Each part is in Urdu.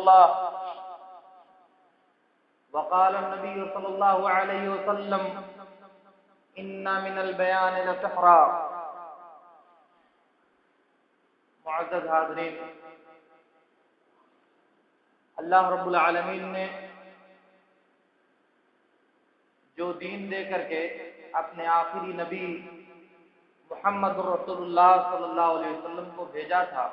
الله. وقال النبي صلى الله عليه وسلم إن من البيان لسحرا. معزز حاضرین، اللہ رب العالمین نے جو دین دے کر کے اپنے آخری نبی محمد رسول اللہ صلی اللہ علیہ وسلم کو بھیجا تھا،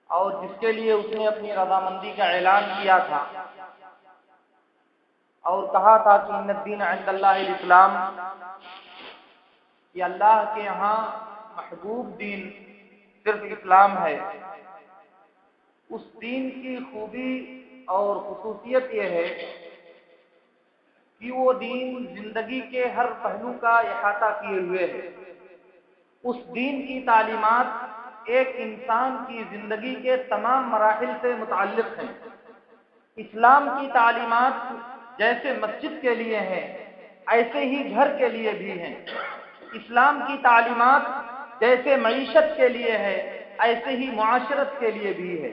اور جس کے لیے اس نے اپنی رضامندی کا اعلان کیا تھا اور کہا تھا کہ ان الدین عند اللہ الاسلام، کہ اللہ کے یہاں محبوب دین صرف اسلام ہے. اس دین کی خوبی اور خصوصیت یہ ہے کہ وہ دین زندگی کے ہر پہلو کا احاطہ کیے ہوئے ہے. اس دین کی تعلیمات ایک انسان کی زندگی کے تمام مراحل سے متعلق ہیں. اسلام کی تعلیمات جیسے مسجد کے لیے ہیں ایسے ہی گھر کے لیے بھی ہیں. اسلام کی تعلیمات جیسے معیشت کے لیے ہے ایسے ہی معاشرت کے لیے بھی ہے.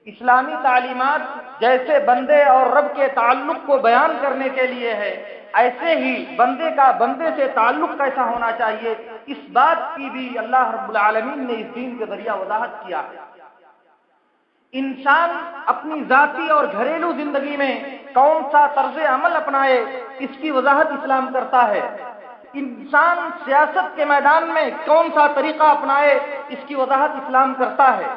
اسلامی تعلیمات جیسے بندے اور رب کے تعلق کو بیان کرنے کے لیے ہے ایسے ہی بندے کا بندے سے تعلق کیسا ہونا چاہیے، اس بات کی بھی اللہ رب العالمین نے اس دین کے ذریعہ وضاحت کیا ہے. انسان اپنی ذاتی اور گھریلو زندگی میں کون سا طرز عمل اپنائے اس کی وضاحت اسلام کرتا ہے. انسان سیاست کے میدان میں کون سا طریقہ اپنائے اس کی وضاحت اسلام کرتا ہے.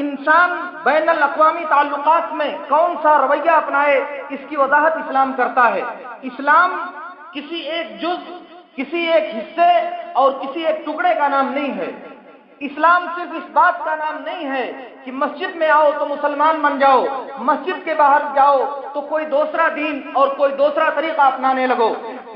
انسان بین الاقوامی تعلقات میں کون سا رویہ اپنائے اس کی وضاحت اسلام کرتا ہے. اسلام کسی ایک جز، کسی ایک حصے اور کسی ایک ٹکڑے کا نام نہیں ہے. اسلام صرف اس بات کا نام نہیں ہے کہ مسجد میں آؤ تو مسلمان بن جاؤ، مسجد کے باہر جاؤ تو کوئی دوسرا دین اور کوئی دوسرا طریقہ اپنانے لگو.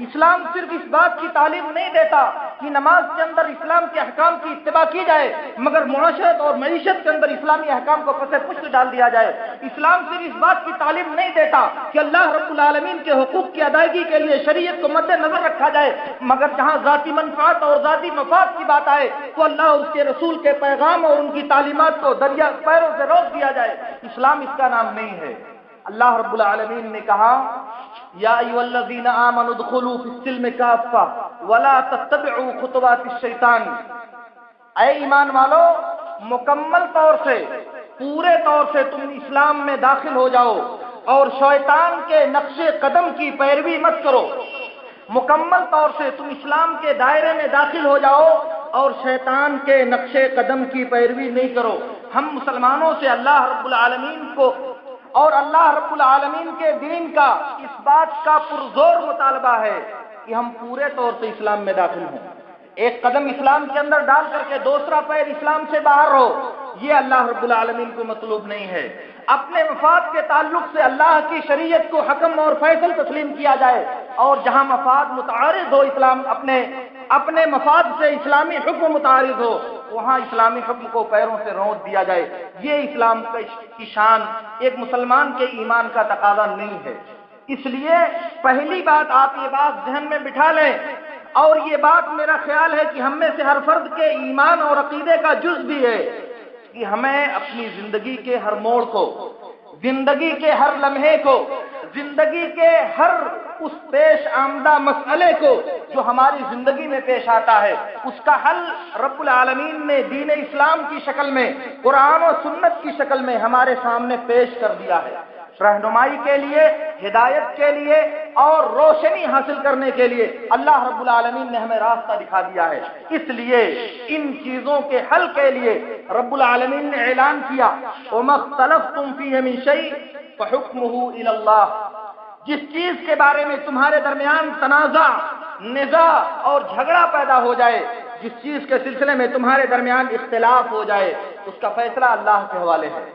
اسلام صرف اس بات کی تعلیم نہیں دیتا کہ نماز کے اندر اسلام کے احکام کی اتباع کی جائے مگر معاشرت اور معیشت کے اندر اسلامی احکام کو پس پشت ڈال دیا جائے. اسلام صرف اس بات کی تعلیم نہیں دیتا کہ اللہ رب العالمین کے حقوق کی ادائیگی کے لیے شریعت کو مد نظر رکھا جائے مگر جہاں ذاتی منفعت اور ذاتی مفاد کی بات آئے تو اللہ اور اس کے رسول کے پیغام اور ان کی تعلیمات کو دریا پیروں سے روک دیا جائے. اسلام اس کا نام نہیں ہے. اللہ رب العالمین نے کہا یا ایھا الذین آمنوا ادخلوا فی السلم کافۃ ولا تتبعوا خطوات الشیطان. اے ایمان والو، مکمل طور سے پورے طور سے تم اسلام میں داخل ہو جاؤ اور شیطان کے نقش قدم کی پیروی مت کرو. مکمل طور سے تم اسلام کے دائرے میں داخل ہو جاؤ اور شیطان کے نقش قدم کی پیروی نہیں کرو. ہم مسلمانوں سے اللہ رب العالمین کو اور اللہ رب العالمین کے دین کا اس بات کا پرزور مطالبہ ہے کہ ہم پورے طور سے اسلام میں داخل ہوں. ایک قدم اسلام کے اندر ڈال کر کے دوسرا پیر اسلام سے باہر ہو، یہ اللہ رب العالمین کو مطلوب نہیں ہے. اپنے مفاد کے تعلق سے اللہ کی شریعت کو حکم اور فیصل تسلیم کیا جائے اور جہاں مفاد متعارض ہو اسلام اپنے مفاد سے اسلامی حکم متعارض ہو وہاں اسلامی حکم کو پیروں سے رونت دیا جائے. یہ اسلام کی شان ایک مسلمان کے ایمان کا تقاضا نہیں ہے. اس لیے پہلی بات آپ یہ بات ذہن میں بٹھا لیں، اور یہ بات میرا خیال ہے کہ ہم میں سے ہر فرد کے ایمان اور عقیدے کا جز بھی ہے کہ ہمیں اپنی زندگی کے ہر موڑ کو، زندگی کے ہر لمحے کو، زندگی کے ہر اس پیش آمدہ مسئلے کو جو ہماری زندگی میں پیش آتا ہے اس کا حل رب العالمین نے دین اسلام کی شکل میں، قرآن و سنت کی شکل میں ہمارے سامنے پیش کر دیا ہے. رہنمائی کے لیے، ہدایت کے لیے اور روشنی حاصل کرنے کے لیے اللہ رب العالمین نے ہمیں راستہ دکھا دیا ہے. اس لیے ان چیزوں کے حل کے لیے رب العالمین نے اعلان کیا وَمَا اخْتَلَفْتُمْ فِيهِ مِنْ شَيْءٍ فَحُكْمُهُ إِلَى اللَّهِ. جس چیز کے بارے میں تمہارے درمیان تنازع، نزاع اور جھگڑا پیدا ہو جائے، جس چیز کے سلسلے میں تمہارے درمیان اختلاف ہو جائے، اس کا فیصلہ اللہ کے حوالے ہے.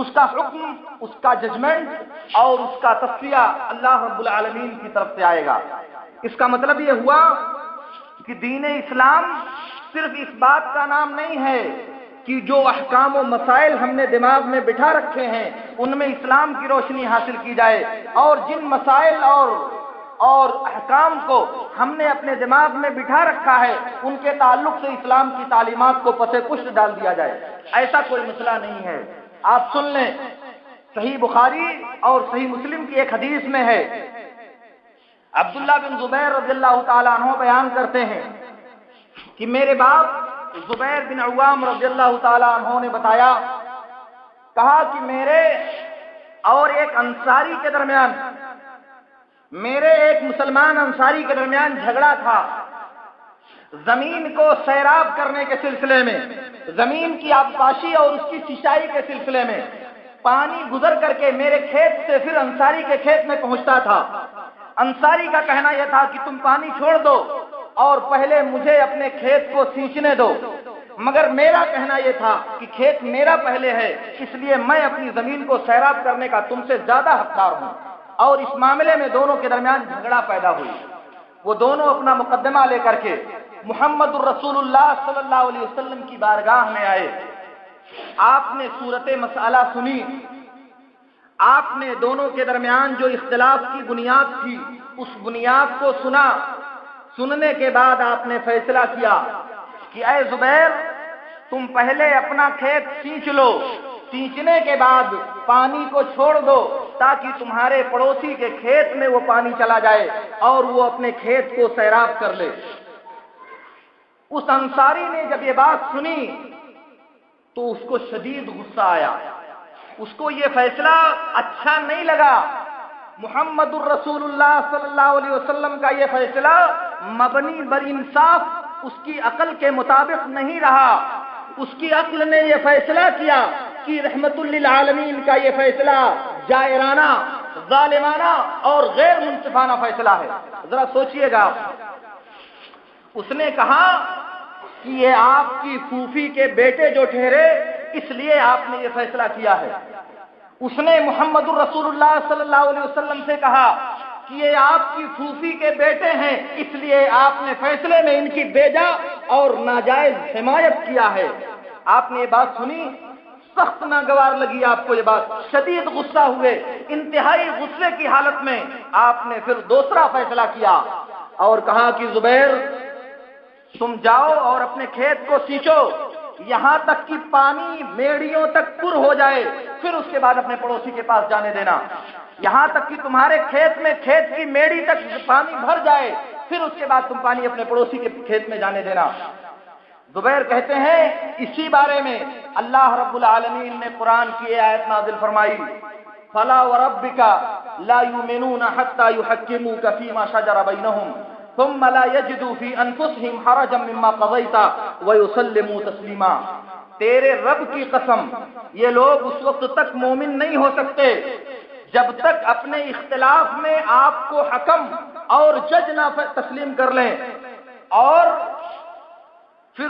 اس کا حکم، اس کا ججمنٹ اور اس کا تصفیہ اللہ رب العالمین کی طرف سے آئے گا. اس کا مطلب یہ ہوا کہ دین اسلام صرف اس بات کا نام نہیں ہے کہ جو احکام و مسائل ہم نے دماغ میں بٹھا رکھے ہیں ان میں اسلام کی روشنی حاصل کی جائے، اور جن مسائل اور احکام کو ہم نے اپنے دماغ میں بٹھا رکھا ہے ان کے تعلق سے اسلام کی تعلیمات کو پس پشت ڈال دیا جائے. ایسا کوئی مسئلہ نہیں ہے. آپ سن لیں، صحیح بخاری اور صحیح مسلم کی ایک حدیث میں ہے، عبداللہ بن زبیر رضی اللہ تعالیٰ عنہ بیان کرتے ہیں کہ میرے باپ زبیر بن عوام رضی اللہ تعالیٰ عنہ نے بتایا، کہا کہ میرے اور ایک انصاری کے درمیان، میرے ایک مسلمان انصاری کے درمیان جھگڑا تھا زمین کو سیراب کرنے کے سلسلے میں، زمین کی آبپاشی اور اس کی سینچائی کے سلسلے میں۔ پانی گزر کر کے میرے کھیت سے پھر انصاری کے کھیت میں پہنچتا تھا۔ انصاری کا کہنا یہ تھا کہ تم پانی چھوڑ دو اور پہلے مجھے اپنے کھیت کو سینچنے دو، مگر میرا کہنا یہ تھا کہ کھیت میرا پہلے ہے، اس لیے میں اپنی زمین کو سیراب کرنے کا تم سے زیادہ حقدار ہوں۔ اور اس معاملے میں دونوں کے درمیان جھگڑا پیدا ہوئی۔ وہ دونوں اپنا مقدمہ لے کر کے محمد الرسول اللہ صلی اللہ علیہ وسلم کی بارگاہ میں آئے۔ آپ نے صورت مسئلہ سنی، آپ نے دونوں کے درمیان جو اختلاف کی بنیاد تھی اس بنیاد کو سنا۔ سننے کے بعد آپ نے فیصلہ کیا کہ اے زبیر، تم پہلے اپنا کھیت سینچ لو، سینچنے کے بعد پانی کو چھوڑ دو تاکہ تمہارے پڑوسی کے کھیت میں وہ پانی چلا جائے اور وہ اپنے کھیت کو سیراب کر لے۔ اس انصاری نے جب یہ بات سنی تو اس کو شدید غصہ آیا، اس کو یہ فیصلہ اچھا نہیں لگا۔ محمد الرسول اللہ صلی اللہ علیہ وسلم کا یہ فیصلہ مبنی بر انصاف اس کی عقل کے مطابق نہیں رہا۔ اس کی عقل نے یہ فیصلہ کیا کہ رحمت للعالمین کا یہ فیصلہ جائرانہ، ظالمانہ اور غیر منصفانہ فیصلہ ہے۔ ذرا سوچئے گا، اس نے کہا کہ یہ آپ کی پھوپھی کے بیٹے جو ٹھہرے اس لیے آپ نے یہ فیصلہ کیا ہے۔ اس نے محمد الرسول اللہ صلی اللہ علیہ وسلم سے کہا کہ یہ آپ کی پھوپھی کے بیٹے ہیں، اس لیے آپ نے فیصلے میں ان کی بیجا اور ناجائز حمایت کیا ہے۔ آپ نے یہ بات سنی، سخت ناگوار لگی آپ کو یہ بات، شدید غصہ ہوئے، انتہائی غصے کی حالت میں آپ نے پھر دوسرا فیصلہ کیا اور کہا کہ زبیر، تم جاؤ اور اپنے کھیت کو سینچو یہاں تک کہ پانی میڑیوں تک پر ہو جائے، پھر اس کے بعد اپنے پڑوسی کے پاس جانے دینا۔ یہاں تک کہ تمہارے کھیت میں کھیت کی میڑی تک پانی بھر جائے، پھر اس کے بعد تم پانی اپنے پڑوسی کے کھیت میں جانے دینا۔ زبیر کہتے ہیں اسی بارے میں اللہ رب العالمین نے قرآن کی آیت نازل فرمائی، فَلَا وَرَبِّكَ لَا يُؤْمِنُونَ حَتَّى يُحَكِّمُوكَ فِيمَا شَجَرَ بَيْنَهُمْ ثم لا يجدوا في انفسهم حرجا مما قضيت ويسلموا تسلیما۔ تیرے رب کی قسم، یہ لوگ اس وقت تک مومن نہیں ہو سکتے جب تک اپنے اختلاف میں آپ کو حکم اور جج نہ تسلیم کر لیں، اور پھر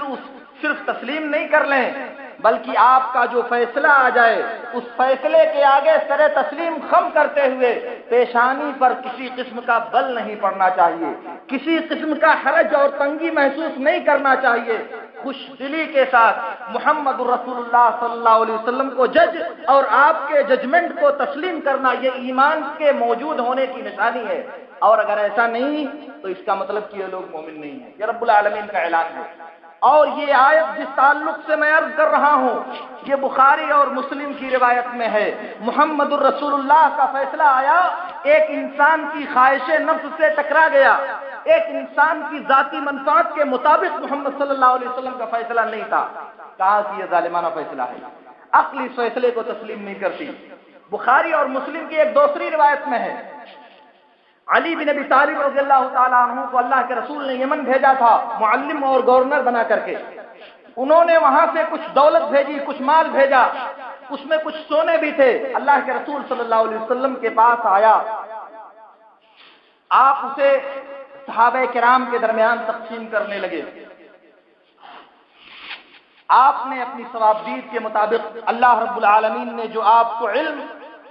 صرف تسلیم نہیں کر لیں بلکہ آپ کا جو فیصلہ آ جائے اس فیصلے کے آگے سر تسلیم خم کرتے ہوئے پیشانی پر کسی قسم کا بل نہیں پڑنا چاہیے، کسی قسم کا حرج اور تنگی محسوس نہیں کرنا چاہیے۔ خوش دلی کے ساتھ محمد رسول اللہ صلی اللہ علیہ وسلم کو جج اور آپ کے ججمنٹ کو تسلیم کرنا یہ ایمان کے موجود ہونے کی نشانی ہے، اور اگر ایسا نہیں تو اس کا مطلب کہ یہ لوگ مومن نہیں ہیں۔ یہ رب العالمین کا اعلان ہے۔ اور یہ آیت جس تعلق سے میں عرض کر رہا ہوں یہ بخاری اور مسلم کی روایت میں ہے۔ محمد الرسول اللہ کا فیصلہ آیا، ایک انسان کی خواہش نفس سے ٹکرا گیا، ایک انسان کی ذاتی منفعت کے مطابق محمد صلی اللہ علیہ وسلم کا فیصلہ نہیں تھا۔ کہا کہ یہ ظالمانہ فیصلہ ہے، عقل اس فیصلے کو تسلیم نہیں کرتی۔ بخاری اور مسلم کی ایک دوسری روایت میں ہے، علی بن ابی طالب رضی اللہ تعالیٰ عنہ کو اللہ کے رسول نے یمن بھیجا تھا معلم اور گورنر بنا کر کے۔ انہوں نے وہاں سے کچھ دولت بھیجی، کچھ مال بھیجا، اس میں کچھ سونے بھی تھے۔ اللہ کے رسول صلی اللہ علیہ وسلم کے پاس آیا، آپ اسے صحابہ کرام کے درمیان تقسیم کرنے لگے۔ آپ نے اپنی ثوابدید کے مطابق اللہ رب العالمین نے جو آپ کو علم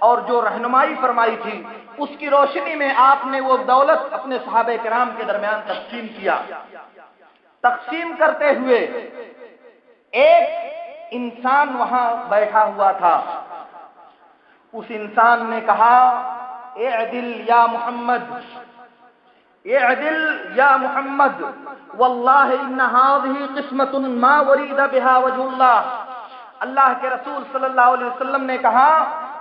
اور جو رہنمائی فرمائی تھی اس کی روشنی میں آپ نے وہ دولت اپنے صحابہ کرام کے درمیان تقسیم کیا۔ تقسیم کرتے ہوئے ایک انسان وہاں بیٹھا ہوا تھا، اس انسان نے کہا اعدل یا محمد، اعدل یا محمد واللہ ان هذه قسمۃ ما ورید بها وجه اللہ۔ اللہ کے رسول صلی اللہ علیہ وسلم نے کہا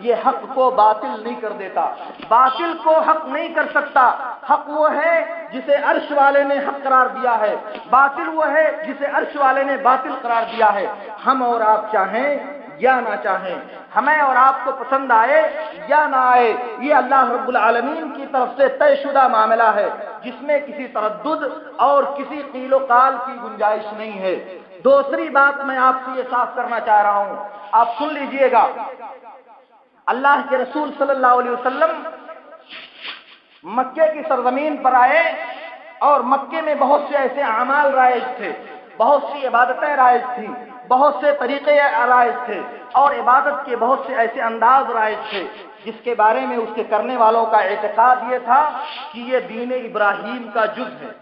یہ حق کو باطل نہیں کر دیتا، باطل کو حق نہیں کر سکتا۔ حق وہ ہے جسے عرش والے نے حق قرار دیا ہے، باطل وہ ہے جسے عرش والے نے باطل قرار دیا ہے۔ ہم اور آپ چاہیں یا نہ چاہیں، ہمیں اور آپ کو پسند آئے یا نہ آئے، یہ اللہ رب العالمین کی طرف سے طے شدہ معاملہ ہے جس میں کسی تردد اور کسی قیل و قال کی گنجائش نہیں ہے۔ دوسری بات میں آپ سے یہ صاف کرنا چاہ رہا ہوں، آپ سن لیجئے گا۔ اللہ کے رسول صلی اللہ علیہ وسلم مکے کی سرزمین پر آئے اور مکے میں بہت سے ایسے اعمال رائج تھے، بہت سی عبادتیں رائج تھیں، بہت سے طریقے رائج تھے اور عبادت کے بہت سے ایسے انداز رائج تھے جس کے بارے میں اس کے کرنے والوں کا اعتقاد یہ تھا کہ یہ دین ابراہیم کا جز ہے،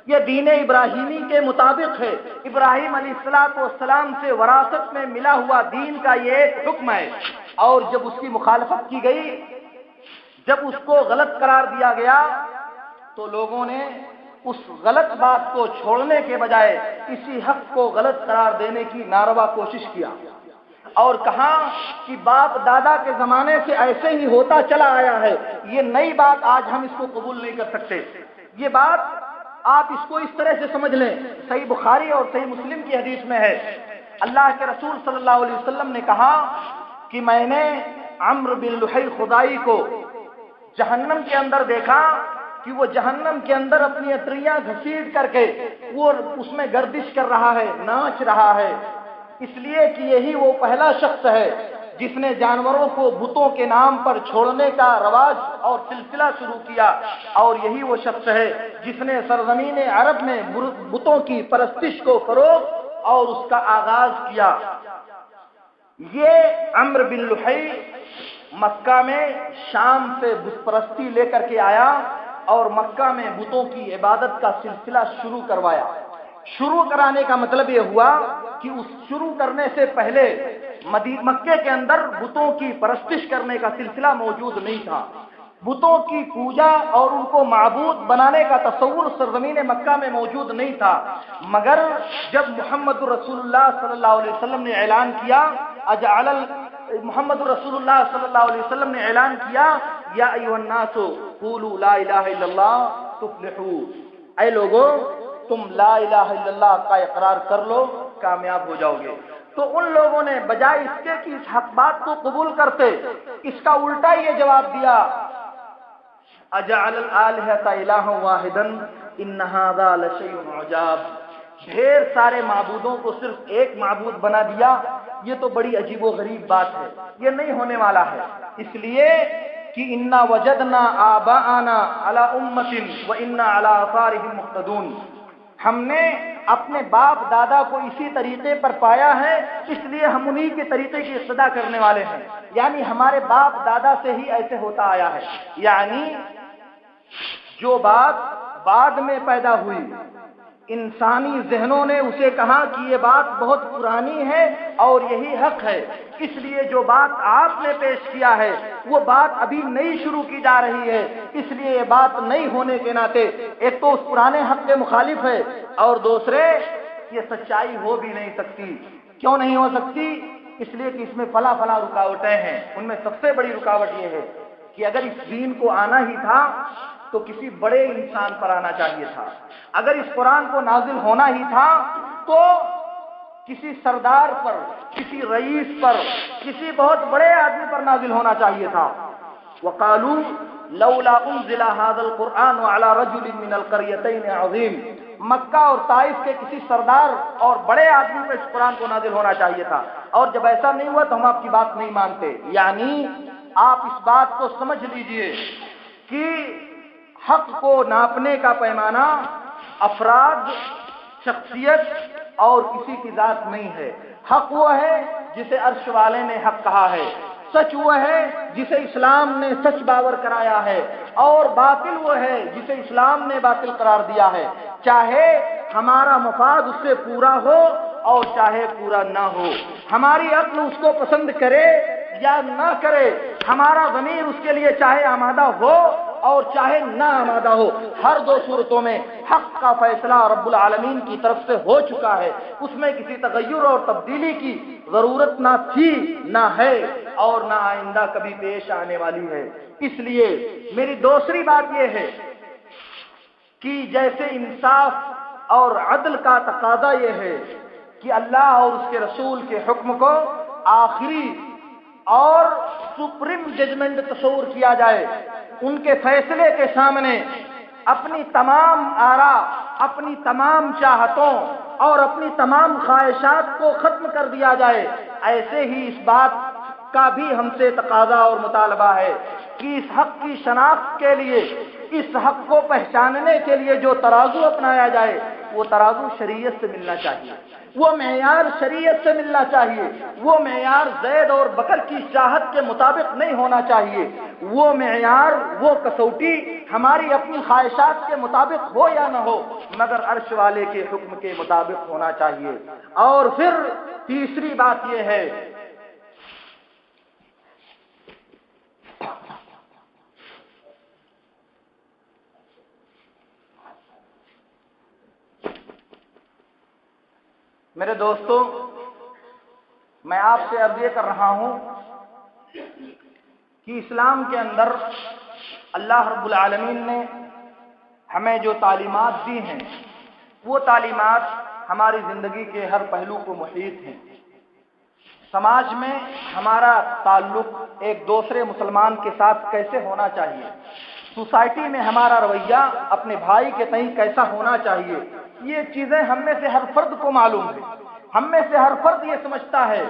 یہ دین ابراہیمی کے مطابق ہے، ابراہیم علیہ السلام سے وراثت میں ملا ہوا دین کا یہ ایک حکم ہے۔ اور جب اس کی مخالفت کی گئی، جب اس کو غلط قرار دیا گیا تو لوگوں نے اس غلط بات کو چھوڑنے کے بجائے اسی حق کو غلط قرار دینے کی ناروا کوشش کیا اور کہا کہ باپ دادا کے زمانے سے ایسے ہی ہوتا چلا آیا ہے، یہ نئی بات آج ہم اس کو قبول نہیں کر سکتے۔ یہ بات آپ اس کو اس طرح سے سمجھ لیں، صحیح بخاری اور صحیح مسلم کی حدیث میں ہے، اللہ کے رسول صلی اللہ علیہ وسلم نے کہا کہ میں نے عمرو بن لحی خدائی کو جہنم کے اندر دیکھا کہ وہ جہنم کے اندر اپنی اتریاں گھسیٹ کر کے وہ اس میں گردش کر رہا ہے، ناچ رہا ہے، اس لیے کہ یہی وہ پہلا شخص ہے جس نے جانوروں کو بتوں کے نام پر چھوڑنے کا رواج اور سلسلہ شروع کیا، اور یہی وہ شخص ہے جس نے سرزمین عرب میں بتوں کی پرستش کو فروغ اور اس کا آغاز کیا۔ یہ عمرو بن لحی مکہ میں شام سے بت پرستی لے کر کے آیا اور مکہ میں بتوں کی عبادت کا سلسلہ شروع کروایا۔ شروع کرانے کا مطلب یہ ہوا کہ اس شروع کرنے سے پہلے مکے کے اندر بتوں کی پرستش کرنے کا سلسلہ موجود نہیں تھا، بتوں کی پوجا اور ان کو معبود بنانے کا تصور سرزمین مکہ میں موجود نہیں تھا، مگر جب محمد رسول اللہ صلی اللہ علیہ وسلم نے اعلان کیا محمد رسول اللہ صلی اللہ علیہ وسلم نے اعلان کیا یا ایھا الناس قولوا لا الہ الا اللہ تفلحوا، اے لوگوں تم لا الہ الا اللہ کا اقرار کر لو کامیاب ہو جاؤ گے۔ تو ان لوگوں نے بجائے اس کے کہ اس حق بات کو قبول کرتے، اس کا الٹا یہ جواب دیا اجعل الآلہۃ الہا واحدا ان ھذا لشیء عجاب، ڈھیر سارے معبودوں کو صرف ایک معبود بنا دیا، یہ تو بڑی عجیب و غریب بات ہے، یہ نہیں ہونے والا ہے، اس لیے کہ انا وجدنا آباءنا علی امۃ وانا علی آثارہم مقتدون، ہم نے اپنے باپ دادا کو اسی طریقے پر پایا ہے، اس لیے ہم انہی کے طریقے کی اقتدا کرنے والے ہیں، یعنی ہمارے باپ دادا سے ہی ایسے ہوتا آیا ہے، یعنی جو بات بعد میں پیدا ہوئی انسانی ذہنوں نے اسے کہا کہ یہ بات بہت پرانی ہے اور یہی حق ہے، اس لیے جو بات آپ نے پیش کیا ہے وہ بات ابھی نئی شروع کی جا رہی ہے، اس لیے یہ بات نئی ہونے کے ناطے ایک تو اس پرانے حق کے مخالف ہے اور دوسرے یہ سچائی ہو بھی نہیں سکتی۔ کیوں نہیں ہو سکتی؟ اس لیے کہ اس میں فلاں رکاوٹیں ہیں، ان میں سب سے بڑی رکاوٹ یہ ہے کہ اگر اس دین کو آنا ہی تھا تو کسی بڑے انسان پر آنا چاہیے تھا، اگر اس قرآن کو نازل ہونا ہی تھا تو کسی سردار پر، کسی رئیس پر، کسی بہت بڑے آدمی پر نازل ہونا چاہیے تھا۔ وقالوا لولا انزل هذا القرآن على رجل من القريتين عظيم، مکہ اور طائف کے کسی سردار اور بڑے آدمی پر اس قرآن کو نازل ہونا چاہیے تھا، اور جب ایسا نہیں ہوا تو ہم آپ کی بات نہیں مانتے۔ یعنی آپ اس بات کو سمجھ لیجئے کہ حق کو ناپنے کا پیمانہ افراد، شخصیت اور کسی کی ذات نہیں ہے، حق وہ ہے جسے عرش والے نے حق کہا ہے، سچ وہ ہے جسے اسلام نے سچ باور کرایا ہے، اور باطل وہ ہے جسے اسلام نے باطل قرار دیا ہے، چاہے ہمارا مفاد اس سے پورا ہو اور چاہے پورا نہ ہو، ہماری عقل اس کو پسند کرے یا نہ کرے، ہمارا ضمیر اس کے لیے چاہے آمادہ ہو اور چاہے نہ آمادہ ہو، ہر دو صورتوں میں حق کا فیصلہ رب العالمین کی طرف سے ہو چکا ہے، اس میں کسی تغیر اور تبدیلی کی ضرورت نہ تھی، نہ ہے اور نہ آئندہ کبھی پیش آنے والی ہے۔ اس لیے میری دوسری بات یہ ہے کہ جیسے انصاف اور عدل کا تقاضا یہ ہے کہ اللہ اور اس کے رسول کے حکم کو آخری اور سپریم ججمنٹ تصور کیا جائے، ان کے فیصلے کے سامنے اپنی تمام آراء، اپنی تمام چاہتوں اور اپنی تمام خواہشات کو ختم کر دیا جائے، ایسے ہی اس بات کا بھی ہم سے تقاضا اور مطالبہ ہے کہ اس حق کی شناخت کے لیے، اس حق کو پہچاننے کے لیے جو ترازو اپنایا جائے وہ ترازو شریعت سے ملنا چاہیے، وہ معیار شریعت سے ملنا چاہیے، وہ معیار زید اور بکر کی چاہت کے مطابق نہیں ہونا چاہیے، وہ معیار، وہ کسوٹی ہماری اپنی خواہشات کے مطابق ہو یا نہ ہو مگر عرش والے کے حکم کے مطابق ہونا چاہیے۔ اور پھر تیسری بات یہ ہے میرے دوستو، میں آپ سے عرض یہ کر رہا ہوں کہ اسلام کے اندر اللہ رب العالمین نے ہمیں جو تعلیمات دی ہیں وہ تعلیمات ہماری زندگی کے ہر پہلو کو محیط ہیں۔ سماج میں ہمارا تعلق ایک دوسرے مسلمان کے ساتھ کیسے ہونا چاہیے، سوسائٹی میں ہمارا رویہ اپنے بھائی کے تئیں کیسا ہونا چاہیے، یہ چیزیں ہم میں سے ہر فرد کو معلوم ہے۔ ہم میں سے ہر فرد یہ سمجھتا ہے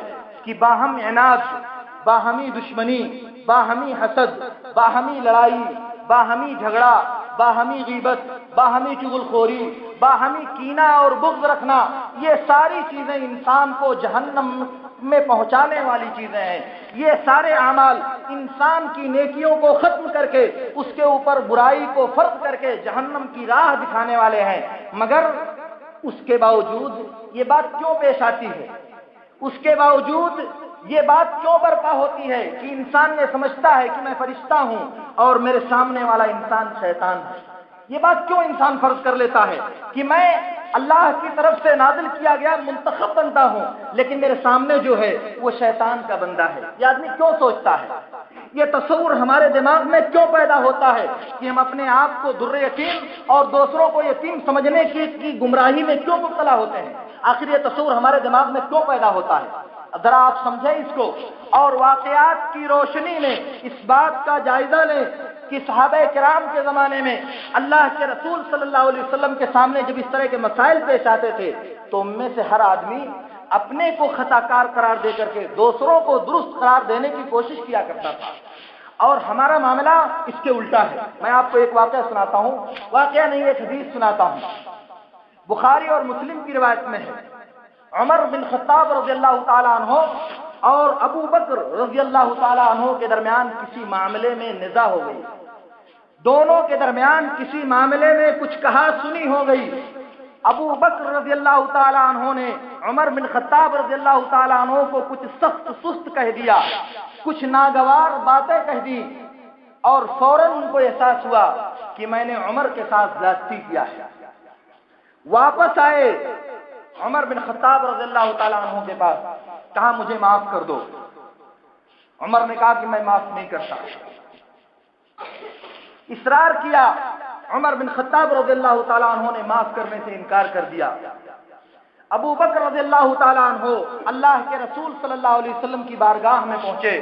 کہ باہم عناد، باہمی دشمنی، باہمی حسد، باہمی لڑائی، باہمی جھگڑا، باہمی غیبت، باہمی چغل خوری، باہمی کینہ اور بغض رکھنا، یہ ساری چیزیں انسان کو جہنم میں پہنچانے والی چیزیں ہیں۔ یہ سارے اعمال انسان کی نیکیوں کو ختم کر کے اس کے اوپر برائی کو فرض کر کے جہنم کی راہ دکھانے والے ہیں۔ مگر اس کے باوجود یہ بات کیوں پیش آتی ہے، اس کے باوجود یہ بات کیوں برپا ہوتی ہے کہ انسان یہ سمجھتا ہے کہ میں فرشتہ ہوں اور میرے سامنے والا انسان شیطان ہے؟ یہ بات کیوں انسان فرض کر لیتا ہے کہ میں اللہ کی طرف سے نازل کیا گیا منتخب بندہ ہوں لیکن میرے سامنے جو ہے وہ شیطان کا بندہ ہے؟ یہ آدمی کیوں سوچتا ہے؟ یہ تصور ہمارے دماغ میں کیوں پیدا ہوتا ہے کہ ہم اپنے آپ کو در یتیم اور دوسروں کو یتیم سمجھنے کی گمراہی میں کیوں مبتلا ہوتے ہیں؟ آخر یہ تصور ہمارے دماغ میں کیوں پیدا ہوتا ہے؟ ذرا آپ سمجھیں اس کو اور واقعات کی روشنی میں اس بات کا جائزہ لیں کہ صحابہ کرام کے زمانے میں اللہ کے رسول صلی اللہ علیہ وسلم کے سامنے جب اس طرح کے مسائل پیش آتے تھے تو ان میں سے ہر آدمی اپنے کو خطا کار قرار دے کر کے دوسروں کو درست قرار دینے کی کوشش کیا کرتا تھا، اور ہمارا معاملہ اس کے الٹا ہے۔ میں آپ کو ایک واقعہ سناتا ہوں، واقعہ نہیں ایک حدیث سناتا ہوں، بخاری اور مسلم کی روایت میں ہے۔ عمر بن خطاب رضی اللہ تعالیٰ عنہ اور ابو بکر رضی اللہ تعالیٰ عنہ کے درمیان کسی معاملے میں نزاع ہو گئی، دونوں کے درمیان کسی معاملے میں کچھ کہا سنی ہو گئی۔ ابو بکر رضی اللہ تعالیٰ عنہ نے عمر بن خطاب رضی اللہ تعالیٰ عنہ کو کچھ سخت سست کہہ دیا، کچھ ناگوار باتیں کہہ دی، اور فوراً ان کو احساس ہوا کہ میں نے عمر کے ساتھ زیادتی کیا ہے۔ واپس آئے عمر بن خطاب رضی اللہ تعالیٰ عنہ کے پاس، کہا مجھے معاف کر دو۔ عمر نے کہا کہ میں معاف نہیں کرتا، اصرار کیا۔ عمر بن خطاب رضی اللہ تعالیٰ عنہ نے معاف کرنے سے انکار کر دیا۔ ابو بکر رضی اللہ تعالیٰ عنہ اللہ کے رسول صلی اللہ علیہ وسلم کی بارگاہ میں پہنچے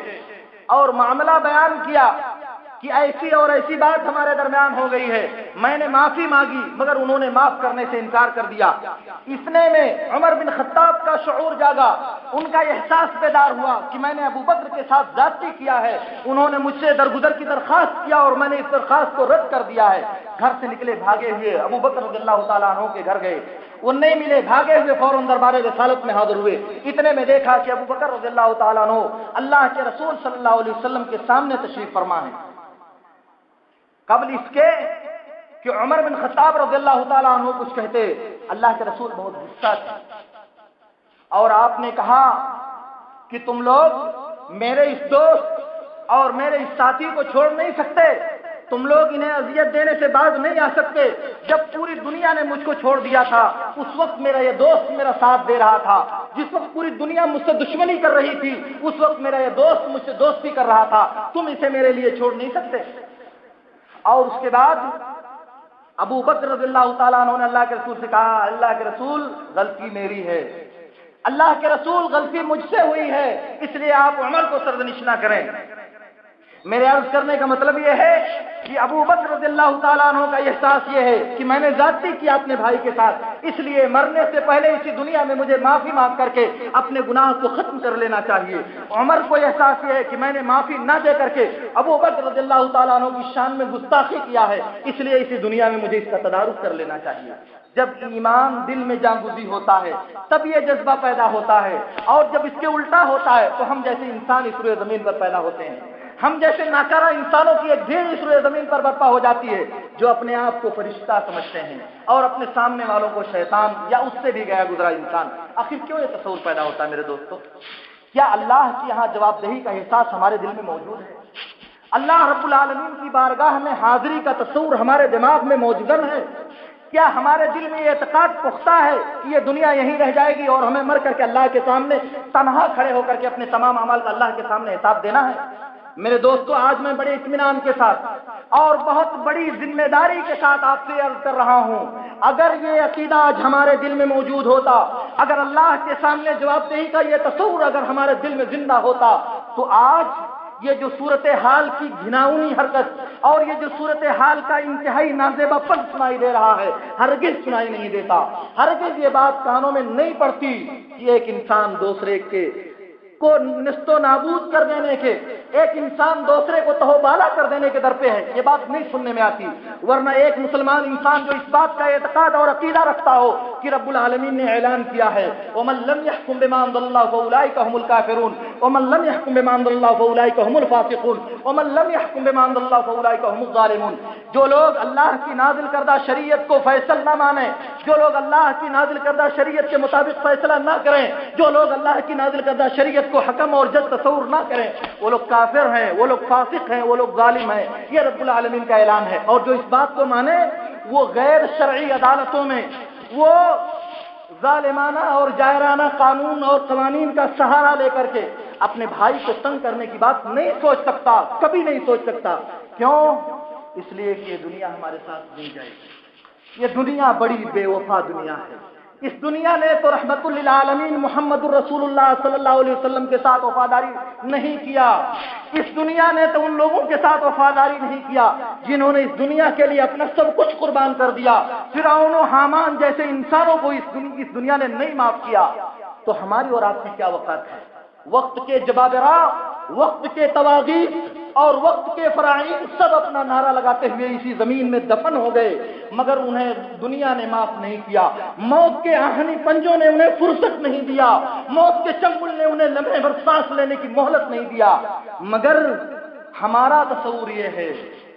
اور معاملہ بیان کیا کہ ایسی اور ایسی بات ہمارے درمیان ہو گئی ہے، میں نے معافی مانگی مگر انہوں نے معاف کرنے سے انکار کر دیا۔ اتنے میں عمر بن خطاب کا شعور جاگا، ان کا احساس بیدار ہوا کہ میں نے ابو بکر کے ساتھ زیادتی کیا ہے، انہوں نے مجھ سے درگزر کی درخواست کیا اور میں نے اس درخواست کو رد کر دیا ہے۔ گھر سے نکلے بھاگے ہوئے ابو بکر رضی اللہ تعالیٰ عنہ کے گھر گئے، وہ نہیں ملے، بھاگے ہوئے فوراً دربار رسالت میں حاضر ہوئے۔ اتنے میں دیکھا کہ ابو بکر رضی اللہ تعالیٰ عنہ اللہ کے رسول صلی اللہ علیہ وسلم کے سامنے تشریف فرما ہے۔ قبل اس کے کہ عمر بن خطاب رضی اللہ تعالیٰ عنہ کچھ کہتے، اللہ کے رسول بہت غصہ تھے اور آپ نے کہا کہ تم لوگ میرے اس دوست اور میرے اس ساتھی کو چھوڑ نہیں سکتے، تم لوگ انہیں اذیت دینے سے باز نہیں آ سکتے۔ جب پوری دنیا نے مجھ کو چھوڑ دیا تھا اس وقت میرا یہ دوست میرا ساتھ دے رہا تھا، جس وقت پوری دنیا مجھ سے دشمنی کر رہی تھی اس وقت میرا یہ دوست مجھ سے دوستی کر رہا تھا، تم اسے میرے لیے چھوڑ نہیں سکتے۔ اور اس کے بعد ابو بکر رضی اللہ تعالیٰ عنہ نے اللہ کے رسول سے کہا، اللہ کے رسول غلطی میری ہے، اللہ کے رسول غلطی مجھ سے ہوئی ہے، اس لیے آپ عمر کو سرزنش نہ کریں۔ میرے عرض کرنے کا مطلب یہ ہے کہ ابو بکر رضی اللہ تعالیٰ عنہ کا احساس یہ ہے کہ میں نے زیادتی کی اپنے بھائی کے ساتھ، اس لیے مرنے سے پہلے اسی دنیا میں مجھے معافی مانگ کر کے اپنے گناہ کو ختم کر لینا چاہیے۔ عمر کو احساس یہ ہے کہ میں نے معافی نہ دے کر کے ابو بکر رضی اللہ تعالیٰ عنہ کی شان میں گستاخی کیا ہے، اس لیے اسی دنیا میں مجھے اس کا تدارک کر لینا چاہیے۔ جب ایمان دل میں جاگزی ہوتا ہے تب یہ جذبہ پیدا ہوتا ہے، اور جب اس کے الٹا ہوتا ہے تو ہم جیسے انسان اس روئے زمین پر پیدا ہوتے ہیں، ہم جیسے ناکارہ انسانوں کی ایک بھیڑ اس روئے زمین پر برپا ہو جاتی ہے جو اپنے آپ کو فرشتہ سمجھتے ہیں اور اپنے سامنے والوں کو شیطان یا اس سے بھی گیا گزرا انسان۔ آخر کیوں یہ تصور پیدا ہوتا ہے میرے دوستو؟ کیا اللہ کی یہاں جواب دہی کا احساس ہمارے دل میں موجود ہے؟ اللہ رب العالمین کی بارگاہ میں حاضری کا تصور ہمارے دماغ میں موجود ہے؟ کیا ہمارے دل میں یہ اعتقاد پختہ ہے کہ یہ دنیا یہیں رہ جائے گی اور ہمیں مر کر کے اللہ کے سامنے تنہا کھڑے ہو کر کے اپنے تمام اعمال کا اللہ کے سامنے حساب دینا ہے؟ میرے دوستو، آج میں بڑے اطمینان کے ساتھ اور بہت بڑی ذمہ داری کے ساتھ آپ سے عرض کر رہا ہوں، اگر یہ عقیدہ آج ہمارے دل میں موجود ہوتا، اگر اللہ کے سامنے جواب دہی کا یہ تصور اگر ہمارے دل میں زندہ ہوتا، تو آج یہ جو صورتحال کی گھناؤنی حرکت اور یہ جو صورتحال کا انتہائی نازیبا پن سنائی دے رہا ہے ہرگز سنائی نہیں دیتا، ہرگز یہ بات کانوں میں نہیں پڑتی کہ ایک انسان دوسرے کو نست و نابود کر دینے کے، ایک انسان دوسرے کو تہوبالا کر دینے کے در پہ ہے، یہ بات نہیں سننے میں آتی۔ ورنہ ایک مسلمان انسان جو اس بات کا اعتقاد اور عقیدہ رکھتا ہو کہ رب العالمین نے اعلان کیا ہے وَمَن لَّمْ يَحْكُم بِمَا أَنزَلَ اللَّهُ فَأُولَٰئِكَ هُمُ الْكَافِرُونَ وَمَن لَّمْ يَحْكُم بِمَا أَنزَلَ اللَّهُ فَأُولَٰئِكَ هُمُ الْفَاسِقُونَ وَمَن لَّمْ يَحْكُم بِمَا أَنزَلَ اللَّهُ فَأُولَٰئِكَ هُمُ الظَّالِمُونَ۔ جو لوگ اللہ کی نازل کردہ شریعت کو فیصل نہ مانیں، جو لوگ اللہ کی نازل کردہ شریعت کے مطابق فیصلہ نہ کریں، جو لوگ اللہ کی نازل کردہ شریعت کو حکم اور جج تصور نہ کریں، وہ لوگ کافر ہیں، وہ لوگ فاسق ہیں، وہ لوگ ظالم ہیں، یہ رب العالمین کا اعلان ہے۔ اور جو اس بات کو مانے وہ غیر شرعی عدالتوں میں، وہ ظالمانہ اور جائرانہ قانون اور قوانین کا سہارا لے کر کے اپنے بھائی کو تنگ کرنے کی بات نہیں سوچ سکتا، کبھی نہیں سوچ سکتا۔ کیوں؟ اس لیے کہ یہ دنیا ہمارے ساتھ نہیں جائے گی، یہ دنیا بڑی بے وفا دنیا ہے۔ اس دنیا نے تو رحمت للعالمین محمد الرسول اللہ صلی اللہ علیہ وسلم کے ساتھ وفاداری نہیں کیا، اس دنیا نے تو ان لوگوں کے ساتھ وفاداری نہیں کیا جنہوں نے اس دنیا کے لیے اپنا سب کچھ قربان کر دیا۔ فرعون و حامان جیسے انسانوں کو اس دنیا نے نہیں معاف کیا، تو ہماری اور آپ کی کیا وقت ہے؟ وقت کے جبابرہ، وقت کے طواغیت اور وقت کے فراعین سب اپنا نعرہ لگاتے ہوئے اسی زمین میں دفن ہو گئے، مگر انہیں دنیا نے معاف نہیں کیا۔ موت کے آہنی پنجوں نے انہیں فرصت نہیں دیا، موت کے چنگل نے انہیں لمحے بھر سانس لینے کی مہلت نہیں دیا۔ مگر ہمارا تصور یہ ہے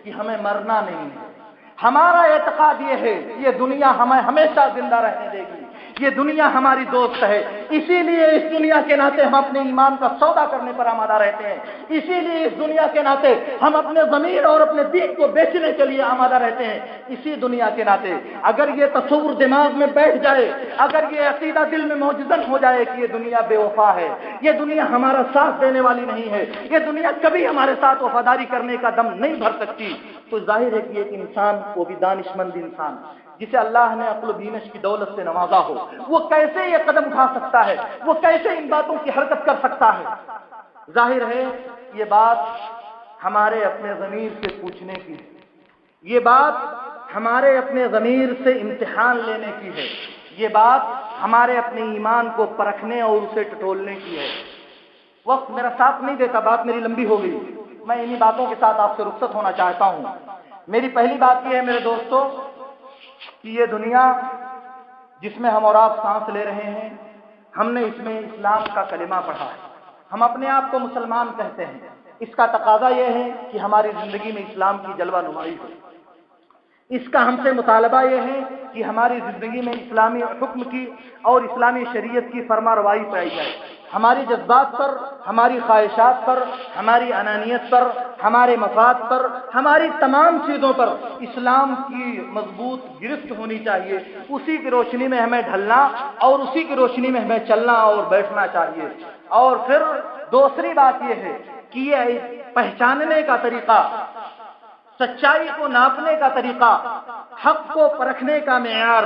کہ ہمیں مرنا نہیں ہے، ہمارا اعتقاد یہ ہے یہ دنیا ہمیں ہمیشہ زندہ رہنے دے گی، یہ دنیا ہماری دوست ہے، اسی لیے اس دنیا کے ناطے ہم اپنے ایمان کا سودا کرنے پر آمادہ رہتے ہیں، اسی لیے اس دنیا کے ناطے ہم اپنے ضمیر اور اپنے دین کو بیچنے کے لیے آمادہ رہتے ہیں، اسی دنیا کے ناطے اگر یہ تصور دماغ میں بیٹھ جائے، اگر یہ عقیدہ دل میں موجزن ہو جائے کہ یہ دنیا بے وفا ہے، یہ دنیا ہمارا ساتھ دینے والی نہیں ہے، یہ دنیا کبھی ہمارے ساتھ وفاداری کرنے کا دم نہیں بھر سکتی، تو ظاہر ہے کہ ایک انسان کو بھی دانش مند انسان جسے اللہ نے عقل و بینش کی دولت سے نوازا ہو، وہ کیسے یہ قدم اٹھا سکتا ہے، وہ کیسے ان باتوں کی حرکت کر سکتا ہے؟ ظاہر ہے یہ بات ہمارے اپنے ضمیر سے پوچھنے کی ہے، یہ بات ہمارے اپنے ضمیر سے امتحان لینے کی ہے، یہ بات ہمارے اپنے ایمان کو پرکھنے اور اسے ٹٹولنے کی ہے۔ وقت میرا ساتھ نہیں دیتا، بات میری لمبی ہو گئی، میں انہی باتوں کے ساتھ آپ سے رخصت ہونا چاہتا ہوں۔ میری پہلی بات یہ ہے میرے دوستو کہ یہ دنیا جس میں ہم اور آپ سانس لے رہے ہیں، ہم نے اس میں اسلام کا کلمہ پڑھا ہے، ہم اپنے آپ کو مسلمان کہتے ہیں، اس کا تقاضا یہ ہے کہ ہماری زندگی میں اسلام کی جلوہ نمائی ہو، اس کا ہم سے مطالبہ یہ ہے کہ ہماری زندگی میں اسلامی حکم کی اور اسلامی شریعت کی فرما روائی پائی جائے، ہماری جذبات پر، ہماری خواہشات پر، ہماری انانیت پر، ہمارے مفاد پر، ہماری تمام چیزوں پر اسلام کی مضبوط گرفت ہونی چاہیے۔ اسی کی روشنی میں ہمیں ڈھلنا اور اسی کی روشنی میں ہمیں چلنا اور بیٹھنا چاہیے۔ اور پھر دوسری بات یہ ہے کہ یہ پہچاننے کا طریقہ، سچائی کو ناپنے کا طریقہ، حق کو پرکھنے کا معیار